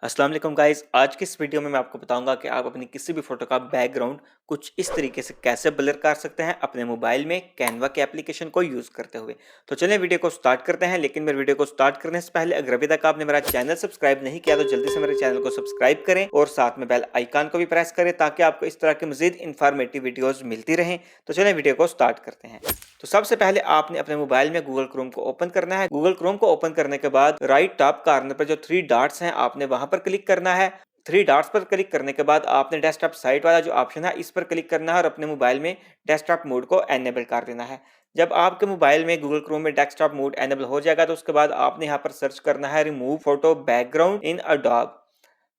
अस्सलाम वालेकुम गाइस। आज की इस वीडियो में मैं आपको बताऊंगा कि आप अपनी किसी भी फोटो का बैकग्राउंड कुछ इस तरीके से कैसे ब्लर कर सकते हैं अपने मोबाइल में कैनवा के एप्लीकेशन को यूज करते हुए। तो चलिए वीडियो को स्टार्ट करते हैं। लेकिन मेरे वीडियो को स्टार्ट करने से पहले अगर अभी तक आपने मेरा चैनल सब्सक्राइब नहीं किया तो जल्दी से मेरे चैनल को सब्सक्राइब करें और साथ में बेल आइकन को भी प्रेस करें ताकि आपको इस तरह की मजीद इंफॉर्मेटिव वीडियोज मिलती रहें। तो चलिए वीडियो को स्टार्ट करते हैं। तो सबसे पहले आपने अपने मोबाइल में गूगल क्रोम को ओपन करना है। गूगल क्रोम को ओपन करने के बाद राइट टॉप कॉर्नर पर जो 3 डॉट्स हैं आपने वहां पर क्लिक करना है। 3 डॉट्स पर क्लिक करने के बाद आपने डेस्कटॉप साइट वाला जो ऑप्शन है इस पर क्लिक करना है और अपने मोबाइल में डेस्कटॉप मोड को एनेबल कर देना है। जब आपके मोबाइल में गूगल क्रोम में डेस्कटॉप मोड एनेबल हो जाएगा तो उसके बाद आपने यहाँ पर सर्च करना है रिमूव फोटो बैकग्राउंड इन अडोब।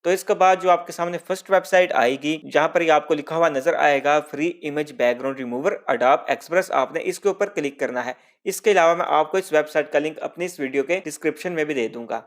तो इसके बाद जो आपके सामने फर्स्ट वेबसाइट आएगी जहां पर ये आपको लिखा हुआ नजर आएगा free image background remover Adobe express, आपने इसके ऊपर क्लिक करना है। इसके अलावा मैं आपको इस वेबसाइट का लिंक अपनी इस वीडियो के डिस्क्रिप्शन में भी दे दूंगा।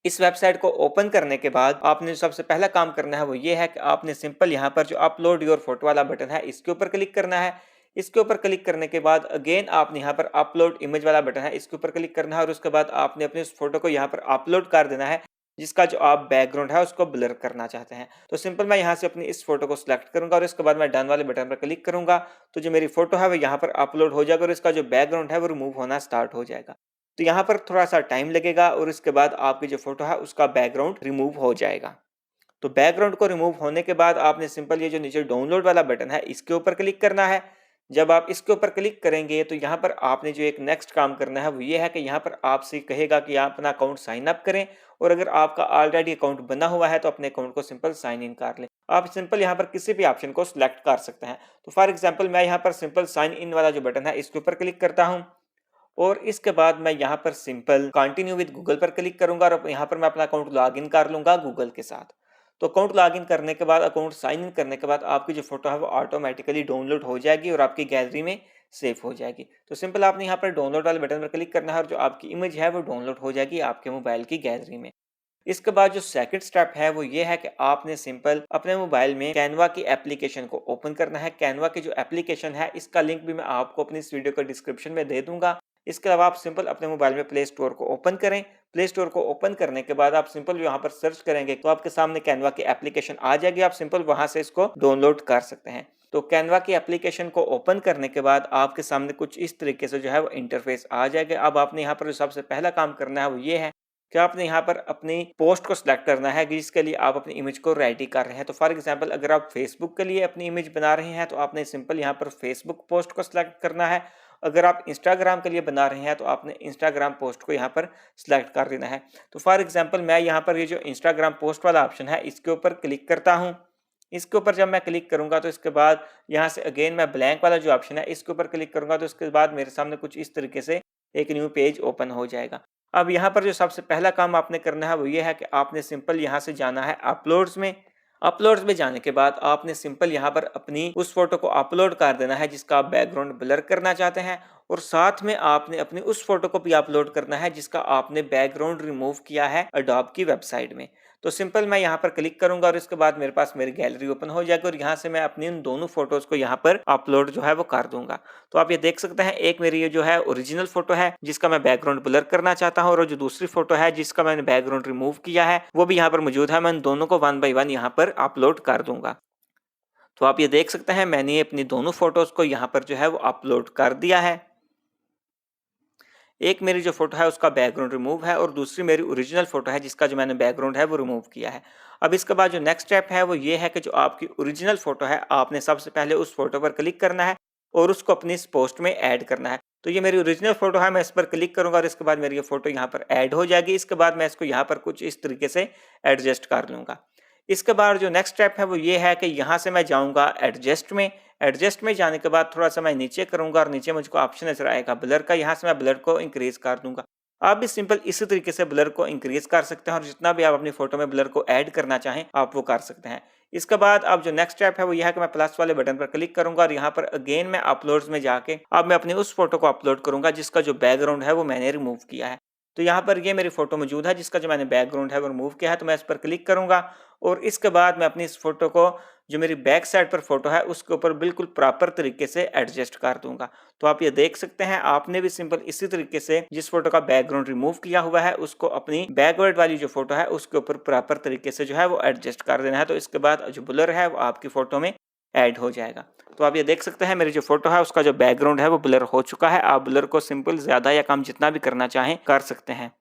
इस वेबसाइट को ओपन करने के बाद आपने जो सबसे पहला काम करना है वो ये है कि आपने सिंपल यहाँ पर जो अपलोड योर फोटो वाला बटन है इसके ऊपर क्लिक करना है। इसके ऊपर क्लिक करने के बाद अगेन आपने यहाँ पर अपलोड इमेज वाला बटन है इसके ऊपर क्लिक करना है और उसके बाद आपने अपने उस फोटो को यहाँ पर अपलोड कर देना है जिसका जो आप बैकग्राउंड है उसको ब्लर करना चाहते हैं। तो सिंपल मैं यहाँ से अपनी इस फोटो को सिलेक्ट करूंगा और इसके बाद मैं डन वाले बटन पर क्लिक करूंगा तो जो मेरी फोटो है वो यहाँ पर अपलोड हो जाएगा और इसका जो बैकग्राउंड है वो रिमूव होना स्टार्ट हो जाएगा। तो यहाँ पर थोड़ा सा टाइम लगेगा और इसके बाद आपकी जो फोटो है उसका बैकग्राउंड रिमूव हो जाएगा। तो बैकग्राउंड को रिमूव होने के बाद आपने सिंपल ये जो नीचे डाउनलोड वाला बटन है इसके ऊपर क्लिक करना है। जब आप इसके ऊपर क्लिक करेंगे तो यहाँ पर आपने जो एक नेक्स्ट काम करना है वो ये है कि यहाँ पर आपसे कहेगा कि आप अपना अकाउंट साइन अप करें और अगर आपका ऑलरेडी अकाउंट बना हुआ है तो अपने अकाउंट को सिंपल साइन इन कर लें। आप सिंपल यहाँ पर किसी भी ऑप्शन को सिलेक्ट कर सकते हैं। तो फॉर एग्जाम्पल मैं यहाँ पर सिंपल साइन इन वाला जो बटन है इसके ऊपर क्लिक करता हूँ और इसके बाद मैं यहाँ पर सिंपल कंटिन्यू विद गूगल पर क्लिक करूंगा और यहाँ पर मैं अपना अकाउंट लॉगिन कर लूंगा गूगल के साथ। तो अकाउंट लॉगिन करने के बाद अकाउंट साइन इन करने के बाद आपकी जो फोटो है वो ऑटोमेटिकली डाउनलोड हो जाएगी और आपकी गैलरी में सेव हो जाएगी। तो सिंपल आपने यहाँ पर डाउनलोड वाले बटन पर क्लिक करना है और जो आपकी इमेज है वो डाउनलोड हो जाएगी आपके मोबाइल की गैलरी में। इसके बाद जो सेकंड स्टेप है वो ये है कि आपने सिंपल अपने मोबाइल में कैनवा की एप्लीकेशन को ओपन करना है। कैनवा की जो एप्लीकेशन है इसका लिंक भी मैं आपको अपनी इस वीडियो के डिस्क्रिप्शन में दे दूंगा। इसके अलावा आप सिंपल अपने मोबाइल में प्ले स्टोर को ओपन करें। प्ले स्टोर को ओपन करने के बाद आप सिंपल यहाँ पर सर्च करेंगे तो आपके सामने कैनवा की एप्लीकेशन आ जाएगी। आप सिंपल वहां से इसको डाउनलोड कर सकते हैं। तो कैनवा की एप्लीकेशन को ओपन करने के बाद आपके सामने कुछ इस तरीके से जो है वो इंटरफेस आ जाएगा। अब आपने यहाँ पर जो सबसे पहला काम करना है वो ये है कि आपने यहाँ पर अपनी पोस्ट को सिलेक्ट करना है जिसके लिए आप अपनी इमेज को रेडी कर रहे हैं। तो फॉर एग्जांपल अगर आप फेसबुक के लिए अपनी इमेज बना रहे हैं तो आपने सिंपल यहाँ पर फेसबुक पोस्ट को सिलेक्ट करना है। अगर आप इंस्टाग्राम के लिए बना रहे हैं तो आपने इंस्टाग्राम पोस्ट को यहाँ पर सिलेक्ट कर देना है। तो फॉर एग्जांपल मैं यहाँ पर ये जो इंस्टाग्राम पोस्ट वाला ऑप्शन है इसके ऊपर क्लिक करता हूँ। इसके ऊपर जब मैं क्लिक करूंगा तो इसके बाद यहाँ से अगेन मैं ब्लैंक वाला जो ऑप्शन है इसके ऊपर क्लिक करूंगा तो इसके बाद मेरे सामने कुछ इस तरीके से एक न्यू पेज ओपन हो जाएगा। अब यहाँ पर जो सबसे पहला काम आपने करना है वो ये है कि आपने सिंपल यहाँ से जाना है अपलोड्स में। अपलोड्स में जाने के बाद आपने सिंपल यहाँ पर अपनी उस फोटो को अपलोड कर देना है जिसका आप बैकग्राउंड ब्लर करना चाहते हैं और साथ में आपने अपनी उस फोटो को भी अपलोड करना है जिसका आपने बैकग्राउंड रिमूव किया है अडोब की वेबसाइट में। तो सिंपल मैं यहाँ पर क्लिक करूंगा और इसके बाद मेरे पास मेरी गैलरी ओपन हो जाएगी और यहाँ से मैं अपनी उन दोनों फोटोज को यहाँ पर अपलोड जो है वो कर दूंगा। तो आप ये देख सकते हैं एक मेरी ये जो है ओरिजिनल फोटो है जिसका मैं बैकग्राउंड ब्लर करना चाहता हूँ और जो दूसरी फोटो है जिसका मैंने बैकग्राउंड रिमूव किया है वो भी यहाँ पर मौजूद है। मैं दोनों को 1 बाय 1 यहाँ पर अपलोड कर दूंगा। तो आप ये देख सकते हैं मैंने अपनी दोनों फोटोज को यहाँ पर जो है वो अपलोड कर दिया है। एक मेरी जो फोटो है उसका बैकग्राउंड रिमूव है और दूसरी मेरी ओरिजिनल फोटो है जिसका जो मैंने बैकग्राउंड है वो रिमूव किया है। अब इसके बाद जो नेक्स्ट स्टेप है वो ये है कि जो आपकी ओरिजिनल फोटो है आपने सबसे पहले उस फोटो पर क्लिक करना है और उसको अपनी इस पोस्ट में ऐड करना है। तो ये मेरी ओरिजिनल फोटो है, मैं इस पर क्लिक करूंगा और इसके बाद मेरी ये फोटो यहाँ पर ऐड हो जाएगी। इसके बाद मैं इसको यहाँ पर कुछ इस तरीके से एडजस्ट कर लूंगा। इसके बाद जो नेक्स्ट स्टेप है वो ये है कि यहाँ से मैं जाऊंगा एडजस्ट में। एडजस्ट में जाने के बाद थोड़ा सा मैं नीचे करूंगा और नीचे मुझको ऑप्शन नजर आएगा ब्लर का, यहाँ से मैं ब्लर को इंक्रीज कर दूंगा। आप भी सिंपल इसी तरीके से ब्लर को इंक्रीज कर सकते हैं और जितना भी आप अपनी फोटो में ब्लर को ऐड करना चाहें आप वो कर सकते हैं। इसके बाद अब जो नेक्स्ट स्टेप है वो यह है कि मैं प्लस वाले बटन पर क्लिक करूंगा और यहाँ पर अगेन मैं अपलोड्स में जाके अब मैं अपनी उस फोटो को अपलोड करूंगा जिसका जो बैकग्राउंड है वो मैंने रिमूव किया है। तो यहाँ पर ये मेरी फोटो मौजूद है जिसका जो मैंने बैकग्राउंड है वो रिमूव किया है। तो मैं इस पर क्लिक करूंगा और इसके बाद मैं अपनी इस फोटो को जो मेरी बैक साइड पर फोटो है उसके ऊपर बिल्कुल प्रॉपर तरीके से एडजस्ट कर दूंगा। तो आप ये देख सकते हैं, आपने भी सिंपल इसी तरीके से जिस फोटो का बैकग्राउंड रिमूव किया हुआ है उसको अपनी बैकवर्ड वाली जो फोटो है उसके ऊपर प्रॉपर तरीके से जो है वो एडजस्ट कर देना है। तो इसके बाद जो ब्लर है वो आपकी फोटो में ऐड हो जाएगा। तो आप ये देख सकते हैं मेरी जो फोटो है उसका जो बैकग्राउंड है वो ब्लर हो चुका है। आप ब्लर को सिंपल ज्यादा या कम जितना भी करना चाहें कर सकते हैं।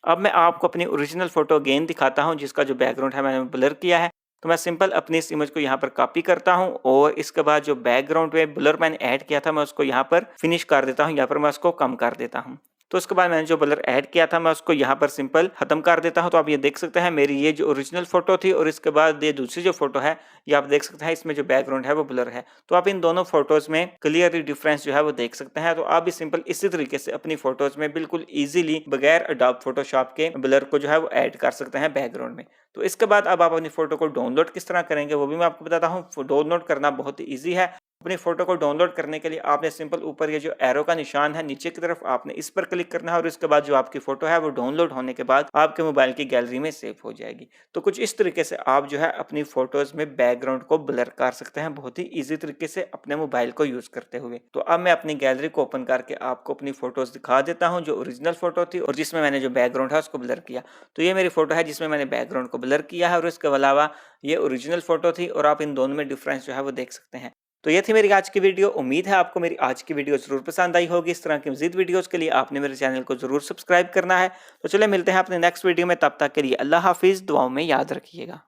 अब मैं आपको अपनी ओरिजिनल फोटो अगेन दिखाता हूं जिसका जो बैकग्राउंड है मैंने ब्लर किया है। तो मैं सिंपल अपनी इस इमेज को यहाँ पर कॉपी करता हूं और इसके बाद जो बैकग्राउंड में ब्लर मैंने ऐड किया था मैं उसको यहाँ पर फिनिश कर देता हूँ। यहाँ पर मैं उसको कम कर देता हूँ। तो उसके बाद मैंने जो ब्लर ऐड किया था मैं उसको यहाँ पर सिंपल खत्म कर देता हूँ। तो आप ये देख सकते हैं मेरी ये जो ओरिजिनल फोटो थी और इसके बाद ये दूसरी जो फोटो है ये आप देख सकते हैं इसमें जो बैकग्राउंड है वो ब्लर है। तो आप इन दोनों फोटोज में क्लियरली डिफरेंस जो है वो देख सकते हैं। तो आप भी सिंपल इसी तरीके से अपनी फोटोज में बिल्कुल इजीली बगैर अडोब फोटोशॉप के ब्लर को जो है वो ऐड कर सकते हैं बैकग्राउंड में। तो इसके बाद अब आप अपनी फोटो को डाउनलोड किस तरह करेंगे वो भी मैं आपको बताता हूँ। डाउनलोड करना बहुत ही ईजी है। अपनी फोटो को डाउनलोड करने के लिए आपने सिंपल ऊपर ये जो एरो का निशान है नीचे की तरफ आपने इस पर क्लिक करना है और इसके बाद जो आपकी फोटो है वो डाउनलोड होने के बाद आपके मोबाइल की गैलरी में सेव हो जाएगी। तो कुछ इस तरीके से आप जो है अपनी फोटोज में बैकग्राउंड को ब्लर कर सकते हैं बहुत ही इजी तरीके से अपने मोबाइल को यूज करते हुए। तो अब मैं अपनी गैलरी को ओपन करके आपको अपनी फोटोज दिखा देता हूँ जो ओरिजिनल फोटो थी और जिसमें मैंने जो बैकग्राउंड है उसको ब्लर किया। तो ये मेरी फोटो है जिसमें मैंने बैकग्राउंड को ब्लर किया है और इसके अलावा ये ओरिजिनल फोटो थी और आप इन दोनों में डिफरेंस जो है वो देख सकते हैं। तो ये थी मेरी आज की वीडियो। उम्मीद है आपको मेरी आज की वीडियो जरूर पसंद आई होगी। इस तरह की मजीद वीडियोस के लिए आपने मेरे चैनल को जरूर सब्सक्राइब करना है। तो चलिए मिलते हैं अपने नेक्स्ट वीडियो में, तब तक के लिए अल्लाह हाफिज। दुआओं में याद रखिएगा।